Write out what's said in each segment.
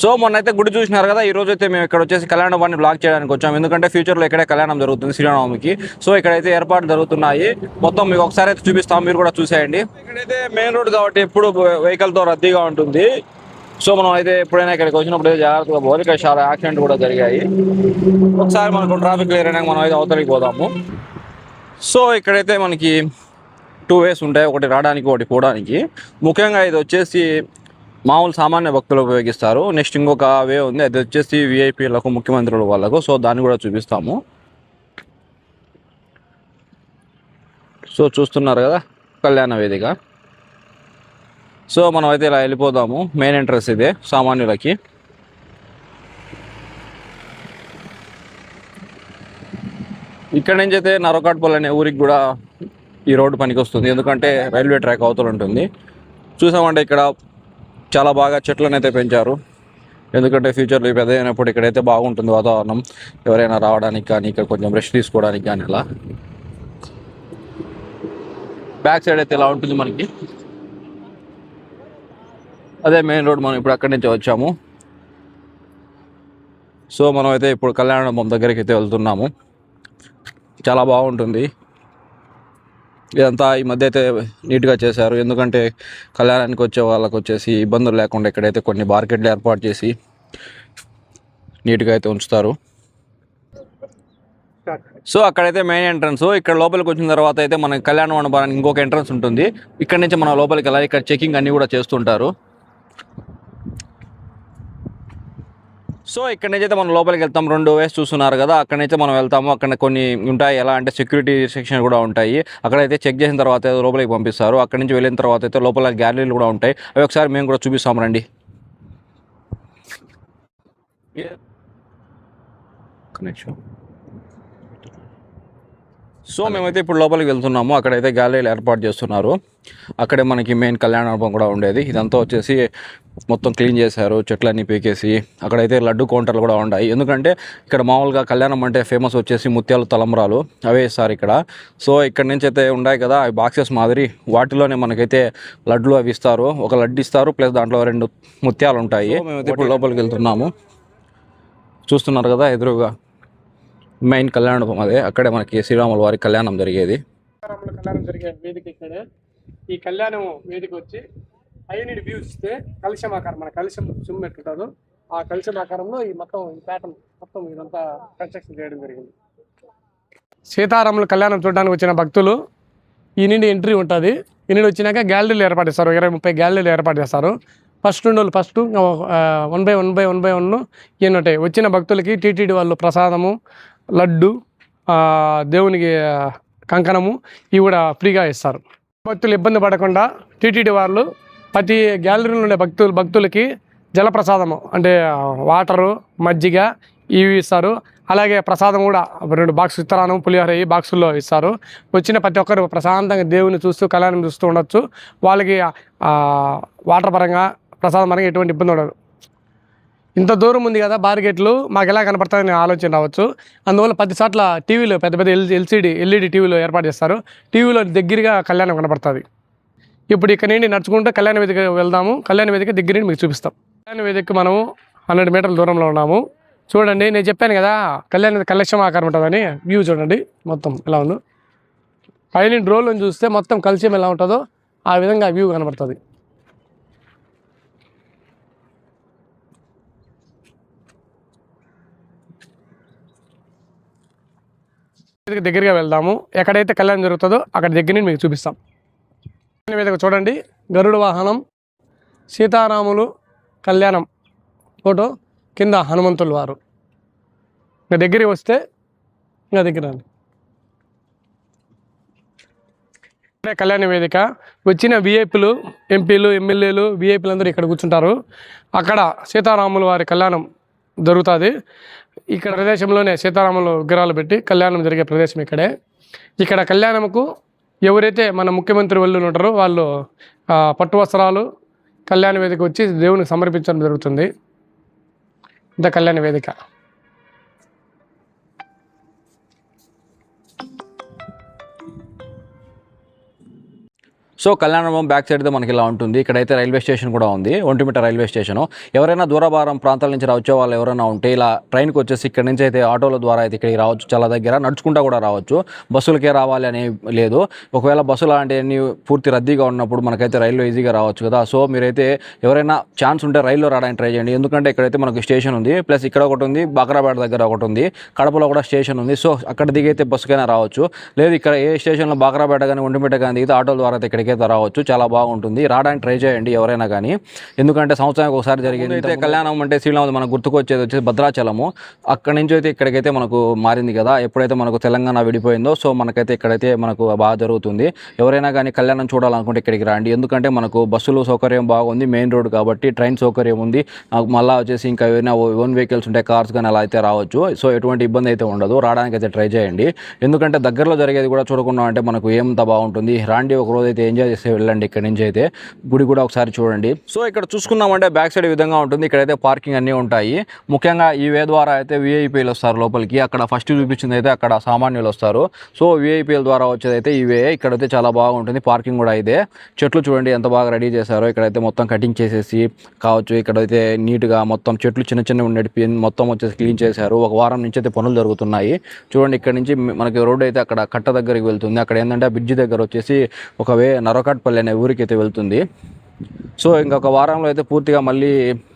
So మొన్నైతే గుడి చూసినారు కదా, ఈ రోజు అయితే మేము ఇక్కడ వచ్చేసి కళ్యాణ మండపాన్ని బ్లాక్ చేయడానికి వచ్చాం. ఎందుకంటే ఫ్యూచర్లో ఇక్కడే కళ్యాణం జరుగుతుంది శ్రీరామనవమికి. సో ఇక్కడైతే ఏర్పాట్లు జరుగుతున్నాయి. మొత్తం మీకు ఒకసారి అయితే చూపిస్తాం, మీరు కూడా చూసేయండి. ఇక్కడైతే మెయిన్ రోడ్ కాబట్టి ఎప్పుడు వెహికల్తో రద్దీగా ఉంటుంది. సో మనం అయితే ఎప్పుడైనా ఇక్కడికి వచ్చినప్పుడు అయితే జాగ్రత్తగా పోవాలి. ఇక్కడ చాలా యాక్సిడెంట్ కూడా జరిగాయి. ఒకసారి మనకు ట్రాఫిక్ క్లియర్ అయినాక మనం అయితే అవతలికి పోదాము. సో ఇక్కడైతే మనకి 2 వేస్ ఉంటాయి, ఒకటి రావడానికి ఒకటి పోవడానికి. ముఖ్యంగా ఇది వచ్చేసి మామూలు సామాన్య భక్తులు ఉపయోగిస్తారు. నెక్స్ట్ ఇంకొక వే ఉంది, అది వచ్చేసి విఐపీలకు, ముఖ్యమంత్రుల వాళ్ళకు. సో దాన్ని కూడా చూపిస్తాము. సో చూస్తున్నారు కదా కళ్యాణ వేదిక. సో మనం అయితే ఇలా వెళ్ళిపోదాము. మెయిన్ ఎంట్రన్స్ ఇదే సామాన్యులకి. ఇక్కడ నుంచి అయితే నరకాట్పల్లి అనే ఊరికి కూడా ఈ రోడ్డు పనికి వస్తుంది. ఎందుకంటే రైల్వే ట్రాక్ అవతల ఉంటుంది. చూసామంటే ఇక్కడ చాలా బాగా చెట్లను అయితే పెంచారు. ఎందుకంటే ఫ్యూచర్లో పెద్ద అయినప్పుడు ఇక్కడైతే బాగుంటుంది వాతావరణం, ఎవరైనా రావడానికి కానీ, ఇక్కడ కొంచెం రెస్ట్ తీసుకోవడానికి కానీ. అలా బ్యాక్ సైడ్ అయితే ఇలా ఉంటుంది మనకి. అదే మెయిన్ రోడ్. మనం ఇప్పుడు అక్కడి నుంచి వచ్చాము. సో మనం అయితే ఇప్పుడు కళ్యాణ మండపం దగ్గరికి అయితే వెళ్తున్నాము. చాలా బాగుంటుంది ఇదంతా. ఈ మధ్య అయితే నీట్గా చేశారు. ఎందుకంటే కళ్యాణానికి వచ్చే వాళ్ళకి వచ్చేసి ఇబ్బందులు లేకుండా ఇక్కడైతే కొన్ని మార్కెట్లు ఏర్పాటు చేసి నీట్గా అయితే ఉంచుతారు. సో అక్కడైతే మెయిన్ ఎంట్రన్స్. ఇక్కడ లోపలికి వచ్చిన తర్వాత అయితే మనకి కళ్యాణ మండపానికి ఇంకొక ఎంట్రన్స్ ఉంటుంది. ఇక్కడ నుంచి మనం లోపలికి వెళ్ళాలి. ఇక్కడ చెకింగ్ అన్నీ కూడా చేస్తుంటారు. సో ఇక్కడ నుంచి అయితే మనం లోపలికి వెళ్తాం. 2 వేస్ చూస్తున్నారు కదా, అక్కడ నుంచి మనం వెళ్తాము. అక్కడ కొన్ని ఉంటాయి, ఎలా అంటే సెక్యూరిటీ సెక్షన్ కూడా ఉంటాయి. అక్కడైతే చెక్ చేసిన తర్వాత లోపలికి పంపిస్తారు. అక్కడి నుంచి వెళ్ళిన తర్వాత అయితే లోపల గ్యాలరీలు కూడా ఉంటాయి. అవి ఒకసారి మేము కూడా చూపిస్తాం రండి. కనెక్షన్. సో మేమైతే ఇప్పుడు లోపలికి వెళ్తున్నాము. అక్కడైతే గ్యాలరీలు ఏర్పాటు చేస్తున్నారు. అక్కడే మనకి మెయిన్ కళ్యాణ మండపం కూడా ఉండేది. ఇదంతా వచ్చేసి మొత్తం క్లీన్ చేశారు, చెట్లన్నీ పీకేసి. అక్కడైతే లడ్డు కౌంటర్లు కూడా ఉన్నాయి. ఎందుకంటే ఇక్కడ మామూలుగా కళ్యాణం అంటే ఫేమస్ వచ్చేసి ముత్యాలు, తలంబ్రాలు అవే ఇస్తారు ఇక్కడ. సో ఇక్కడ నుంచి అయితే ఉన్నాయి కదా, అవి బాక్సెస్ మాదిరి, వాటిలోనే మనకైతే లడ్లు అవి ఇస్తారు. ఒక లడ్డు ఇస్తారు, ప్లస్ దాంట్లో 2 ముత్యాలు ఉంటాయి. మేమైతే ఇప్పుడు లోపలికి వెళ్తున్నాము. చూస్తున్నారు కదా ఎదురుగా మెయిన్ కళ్యాణ మండపం అదే. అక్కడే మనకి శ్రీరాముల వారి కళ్యాణం జరిగేది. కళ్యాణం జరిగే వేదిక ఇక్కడే. ఈ కళ్యాణం వేదిక వచ్చి పైనుండి వ్యూ ఇస్తే కలశం ఆకారం, మన కలశం చుమ్ము పెట్టుకుంటారు. ఆ కలశం ఆకారంలో ఈ మొత్తం ఈ ప్యాటర్న్ మొత్తం ఇదంతా కన్స్ట్రక్షన్ చేయడం జరిగింది. సీతారాముల కళ్యాణం చూడడానికి వచ్చిన భక్తులు ఈ నుండి ఎంట్రీ ఉంటుంది. ఈ నుండి వచ్చినాక గ్యాలరీలు ఏర్పాటు చేస్తారు. 20-30 గ్యాలరీలు ఏర్పాటు చేస్తారు. ఫస్ట్ 1/1 ఏంటంటే వచ్చిన భక్తులకి టీటీడీ వాళ్ళు ప్రసాదము, లడ్డు, దేవునికి కంకణము ఇవి కూడా ఫ్రీగా ఇస్తారు. భక్తులు ఇబ్బంది పడకుండా టీటీడీ వాళ్ళు ప్రతి గ్యాలరీలో ఉండే భక్తులకి జలప్రసాదము అంటే వాటరు, మజ్జిగ ఇవి ఇస్తారు. అలాగే ప్రసాదం కూడా 2 బాక్స్ విత్తనాలు, పులిహోర ఈ బాక్సుల్లో ఇస్తారు. వచ్చిన ప్రతి ఒక్కరు ప్రశాంతంగా దేవుని చూస్తూ కళ్యాణం చూస్తూ ఉండొచ్చు. వాళ్ళకి వాటర్ పరంగా, ప్రసాదం పరంగా ఎటువంటి ఇబ్బంది ఉండదు. ఇంత దూరం ఉంది కదా బార్గేట్లు, మాకు ఎలా కనపడతాయని ఆలోచన రావచ్చు. అందువల్ల 10 చోట్ల టీవీలో పెద్ద పెద్ద ఎల్ఈడి టీవీలో ఏర్పాటు చేస్తారు. టీవీలో దగ్గరగా కళ్యాణం కనపడుతుంది. ఇప్పుడు ఇక్కడ నుండి నడుచుకుంటూ కళ్యాణ వేదిక వెళ్దాము. కళ్యాణ వేదిక దగ్గర నుండి మీకు చూపిస్తాం. కళ్యాణ వేదిక మనము 100 మీటర్ల దూరంలో ఉన్నాము. చూడండి, నేను చెప్పాను కదా కలశం ఆకారం ఉంటుందని. వ్యూ చూడండి మొత్తం ఎలా ఉందో. పైన డ్రోన్లో చూస్తే మొత్తం కలశం ఎలా ఉంటుందో ఆ విధంగా వ్యూ కనపడుతుంది. దగ్గరగా వెళ్దాము. ఎక్కడైతే కళ్యాణం జరుగుతుందో అక్కడ దగ్గర నుంచి మీకు చూపిస్తాం. వేదిక చూడండి, గరుడ వాహనం, సీతారాములు కళ్యాణం ఫోటో, కింద హనుమంతుల వారు. ఇంకా దగ్గరికి వస్తే ఇంకా దగ్గర కళ్యాణ వేదిక. వచ్చిన విఐపీలు, ఎంపీలు, ఎమ్మెల్యేలు, విఐపీలు అందరూ ఇక్కడ కూర్చుంటారు. అక్కడ సీతారాముల వారి కళ్యాణం జరుగుతుంది. ఇక్కడ ప్రదేశంలోనే సీతారాములు విగ్రహాలు పెట్టి కళ్యాణం జరిగే ప్రదేశం ఇక్కడే. ఇక్కడ కళ్యాణంకు ఎవరైతే మన ముఖ్యమంత్రి వాళ్ళు ఉంటారో వాళ్ళు పట్టు వస్త్రాలు కళ్యాణ వేదిక వచ్చి దేవునికి సమర్పించడం జరుగుతుంది. ఇంత కళ్యాణ వేదిక. సో కళ్యాణం బ్యాక్ సైడ్ అయితే మనకి ఇలా ఉంటుంది. ఇక్కడైతే రైల్వే స్టేషన్ కూడా ఉంది, ఒంటిమిట్ట రైల్వే స్టేషన్. ఎవరైనా దూరభారం ప్రాంతాల నుంచి వచ్చే వాళ్ళు ఎవరైనా ఉంటే ఇలా ట్రైన్కి వచ్చేసి ఇక్కడ నుంచి అయితే ఆటోల ద్వారా అయితే ఇక్కడికి రావచ్చు. చాలా దగ్గర నడుచుకుంటా కూడా రావచ్చు, బస్సులకే రావాలి అని లేదు. ఒకవేళ బస్సులు అలాంటివన్నీ పూర్తి రద్దీగా ఉన్నప్పుడు మనకైతే రైల్లో ఈజీగా రావచ్చు కదా. సో మీరైతే ఎవరైనా ఛాన్స్ ఉంటే రైల్లో రావడానికి ట్రై చేయండి. ఎందుకంటే ఇక్కడైతే మనకు స్టేషన్ ఉంది, ప్లస్ ఇక్కడ ఒకటి ఉంది, బాక్రాపేట దగ్గర ఒకటి ఉంది, కడపలో కూడా స్టేషన్ ఉంది. సో అక్కడ దిగైతే బస్సుకైనా రావచ్చు. లేదు ఇక్కడ ఏ స్టేషన్లో బాక్రాపేట కానీ ఒంటిమిట్ట కానీ దిగితే ఆటోల ద్వారా అయితే ఇక్కడికైతే రావచ్చు. చాలా బాగుంటుంది, రావడానికి ట్రై చేయండి ఎవరైనా కానీ. ఎందుకంటే సంవత్సరానికి ఒకసారి జరిగింది అయితే కళ్యాణం అంటే శ్రీరామ మనకు గుర్తుకొచ్చేది వచ్చేసి భద్రాచలము. అక్కడి నుంచి అయితే ఇక్కడికైతే మనకు మారింది కదా, ఎప్పుడైతే మనకు తెలంగాణ విడిపోయిందో. సో మనకైతే ఇక్కడైతే మనకు బాగా జరుగుతుంది. ఎవరైనా కానీ కళ్యాణం చూడాలనుకుంటే ఇక్కడికి రండి. ఎందుకంటే మనకు బస్సులు సౌకర్యం బాగుంది, మెయిన్ రోడ్ కాబట్టి ట్రైన్ సౌకర్యం ఉంది. మళ్ళీ వచ్చేసి ఇంకా ఏమైనా ఓన్ వెహికల్స్ ఉంటాయి, కార్స్ కానీ అలా అయితే రావచ్చు. సో ఎటువంటి ఇబ్బంది అయితే ఉండదు, రావడానికి అయితే ట్రై చేయండి. ఎందుకంటే దగ్గరలో జరిగేది కూడా చూడకుండా అంటే మనకు ఏమంత బాగుంటుంది. రాండి ఒక రోజు అయితే ఎంజాయ్ చేసి వెళ్ళండి. ఇక్కడ నుంచి అయితే గుడి కూడా ఒకసారి చూడండి. సో ఇక్కడ చూసుకున్నామంటే బ్యాక్ సైడ్ ఈ విధంగా ఉంటుంది. ఇక్కడైతే పార్కింగ్ అన్నీ ఉంటాయి. ముఖ్యంగా ఈ వే ద్వారా అయితే విఐపీలు వస్తారు లోపలికి. అక్కడ ఫస్ట్ చూపించింది అయితే అక్కడ సామాన్యులు వస్తారు. సో విఐపీల ద్వారా వచ్చేది అయితే ఈ వే. ఇక్కడైతే చాలా బాగుంటుంది, పార్కింగ్ కూడా ఇదే. చెట్లు చూడండి ఎంత బాగా రెడీ చేశారో. ఇక్కడైతే మొత్తం కటింగ్ చేసేసి కావచ్చు. ఇక్కడైతే నీట్గా మొత్తం చెట్లు చిన్న చిన్న ఉండేటి మొత్తం వచ్చేసి క్లీన్ చేశారు. ఒక వారం నుంచి అయితే పనులు జరుగుతున్నాయి. చూడండి ఇక్కడ నుంచి మనకి రోడ్డు అయితే అక్కడ కట్ట దగ్గరికి వెళ్తుంది. అక్కడ ఏంటంటే బ్రిడ్జ్ దగ్గర వచ్చేసి ఒక వే నరకట్పల్లి అనే ఊరికి అయితే వెళ్తుంది. సో ఇంకొక వారంలో అయితే పూర్తిగా మళ్ళీ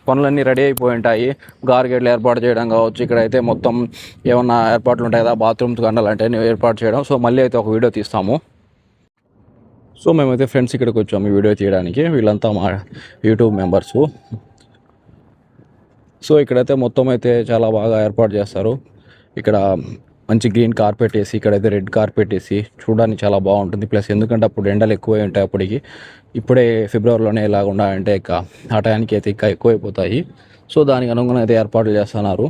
పనులన్నీ రెడీ అయిపోయి ఉంటాయి. గార్గేట్లు ఏర్పాటు చేయడం కావచ్చు. ఇక్కడైతే మొత్తం ఏమన్నా ఏర్పాట్లు ఉంటాయి కదా, బాత్రూమ్స్ కానీ అలాంటివన్నీ ఏర్పాటు చేయడం. సో మళ్ళీ అయితే ఒక వీడియో తీస్తాము. సో మేమైతే ఫ్రెండ్స్ ఇక్కడికి వచ్చాము ఈ వీడియో తీయడానికి. వీళ్ళంతా మా యూట్యూబ్ మెంబర్సు. సో ఇక్కడైతే మొత్తం అయితే చాలా బాగా ఏర్పాటు చేస్తారు. ఇక్కడ మంచి గ్రీన్ కార్పెట్ వేసి, ఇక్కడైతే రెడ్ కార్పెట్ వేసి చూడడానికి చాలా బాగుంటుంది. ప్లస్ ఎందుకంటే అప్పుడు ఎండలు ఎక్కువ ఉంటాయి అప్పటికి. ఇప్పుడే ఫిబ్రవరిలోనే ఇలాగుండా అంటే ఇక ఆ టైంకి అయితే ఇంకా ఎక్కువైపోతాయి. సో దానికి అనుగుణంగా అయితే ఏర్పాట్లు చేస్తున్నారు.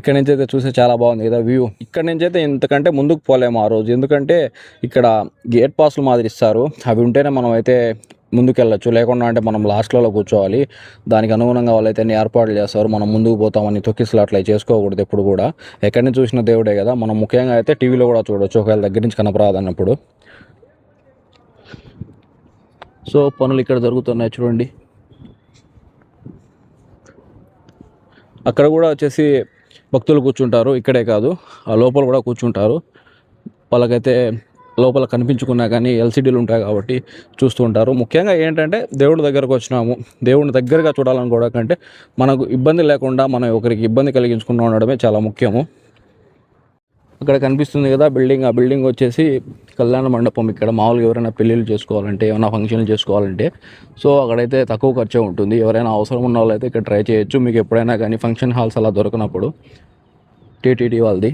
ఇక్కడ నుంచి అయితే చూస్తే చాలా బాగుంది కదా వ్యూ. ఇక్కడ నుంచి అయితే ఇంతకంటే ముందుకు పోలేము ఆ రోజు. ఎందుకంటే ఇక్కడ గేట్ పాస్లు మాదిరి ఇస్తారు, అవి ఉంటేనే మనం అయితే ముందుకెళ్ళచ్చు. లేకుండా అంటే మనం లాస్ట్లో కూర్చోవాలి. దానికి అనుగుణంగా వాళ్ళైతే అన్ని ఏర్పాట్లు చేస్తారు. మనం ముందుకు పోతామని తొక్కిసలు అట్లా చేసుకోకూడదు ఎప్పుడు కూడా. ఎక్కడి నుంచి చూసిన దేవుడే కదా. మనం ముఖ్యంగా అయితే టీవీలో కూడా చూడవచ్చు ఒకవేళ దగ్గర నుంచి కనపరాదు అన్నప్పుడు. సో పనులు ఇక్కడ జరుగుతున్నాయి చూడండి. అక్కడ కూడా వచ్చేసి భక్తులు కూర్చుంటారు, ఇక్కడే కాదు ఆ లోపల కూడా కూర్చుంటారు. వాళ్ళకైతే లోపల కనిపించుకున్నా కానీ ఎల్సిడీలు ఉంటాయి కాబట్టి చూస్తూ ఉంటారు. ముఖ్యంగా ఏంటంటే దేవుడి దగ్గరకు వచ్చినాము, దేవుడిని దగ్గరగా చూడాలనుకోవడం కంటే మనకు ఇబ్బంది లేకుండా మనం ఒకరికి ఇబ్బంది కలిగించుకుంటూ ఉండడమే చాలా ముఖ్యము. అక్కడ కనిపిస్తుంది కదా బిల్డింగ్, ఆ బిల్డింగ్ వచ్చేసి కళ్యాణ మండపం. ఇక్కడ మామూలుగా ఎవరైనా పెళ్ళిళ్ళు చేసుకోవాలంటే, ఏమైనా ఫంక్షన్లు చేసుకోవాలంటే సో అక్కడైతే తక్కువ ఖర్చే ఉంటుంది. ఎవరైనా అవసరం ఉన్న వాళ్ళు అయితే ఇక్కడ ట్రై చేయొచ్చు. మీకు ఎప్పుడైనా కానీ ఫంక్షన్ హాల్స్ అలా దొరకనప్పుడు టీటీడీ వాళ్ళది.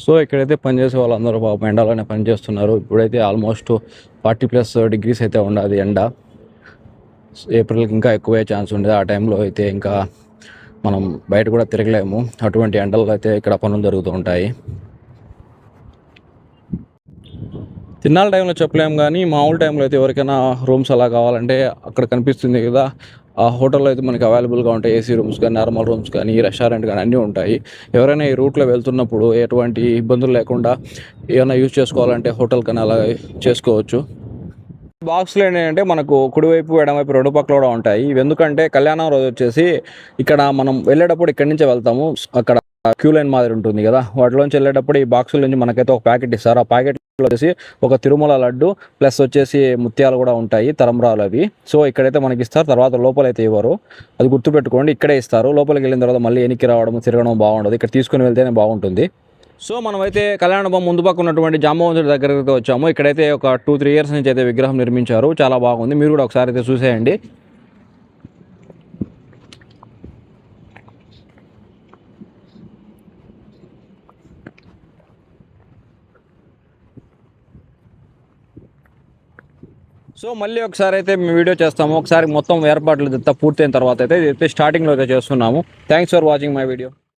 సో ఇక్కడైతే పనిచేసే వాళ్ళందరూ పాపం ఎండలోనే పనిచేస్తున్నారు. ఇప్పుడైతే ఆల్మోస్ట్ 40+ degrees అయితే ఉండదు ఎండ. ఏప్రిల్కి ఇంకా ఎక్కువే ఛాన్స్ ఉండేది. ఆ టైంలో అయితే ఇంకా మనం బయట కూడా తిరగలేము. అటువంటి ఎండల్లో అయితే ఇక్కడ పనులు జరుగుతూ ఉంటాయి. తిన్నాళ్ళ టైంలో చెప్పలేము కానీ మామూలు టైంలో అయితే ఎవరికైనా రూమ్స్ అలా కావాలంటే అక్కడ కనిపిస్తుంది కదా, ఆ హోటల్లో అయితే మనకి అవైలబుల్గా ఉంటాయి. ఏసీ రూమ్స్ కానీ, నార్మల్ రూమ్స్ కానీ, రెస్టారెంట్ కానీ అన్నీ ఉంటాయి. ఎవరైనా ఈ రూట్లో వెళ్తున్నప్పుడు ఎటువంటి ఇబ్బందులు లేకుండా ఏమైనా యూజ్ చేసుకోవాలంటే హోటల్ కానీ అలా చేసుకోవచ్చు. బాక్స్లు ఏంటంటే మనకు కుడివైపు ఎడమవైపు రెండు పక్కల కూడా ఉంటాయి. ఇవి ఎందుకంటే కళ్యాణం రోజు వచ్చేసి ఇక్కడ మనం వెళ్ళేటప్పుడు ఇక్కడి నుంచే వెళ్తాము. అక్కడ క్యూ లైన్ మాదిరి ఉంటుంది కదా, వాటిలోంచి వెళ్ళేటప్పుడు ఈ బాక్సుల నుంచి మనకైతే ఒక ప్యాకెట్ ఇస్తారు. ఆ ప్యాకెట్లో వచ్చేసి ఒక తిరుమల లడ్డు ప్లస్ వచ్చేసి ముత్యాలు కూడా ఉంటాయి, తరంబ్రాలు అవి. సో ఇక్కడైతే మనకి ఇస్తారు, తర్వాత లోపలైతే ఇవ్వరు. అది గుర్తుపెట్టుకోండి, ఇక్కడే ఇస్తారు. లోపలికి వెళ్ళిన తర్వాత మళ్ళీ వెనక్కి రావడం తిరగడం బాగుండదు, ఇక్కడ తీసుకుని వెళ్తేనే బాగుంటుంది. సో మనమైతే కళ్యాణం ముందు పక్క ఉన్నటువంటి జాంబవంతుడి దగ్గరికి వచ్చాము. ఇక్కడైతే ఒక 2-3 years నుంచి అయితే విగ్రహం నిర్మించారు, చాలా బాగుంది. మీరు కూడా ఒకసారి అయితే చూసేయండి. సో మళ్ళీ ఒకసారి అయితే మేము వీడియో చేస్తాము. ఒకసారి మొత్తం ఏర్పాట్లు పూర్తయిన తర్వాత అయితే స్టార్టింగ్లో అయితే చేస్తున్నాము. Thanks for watching my video.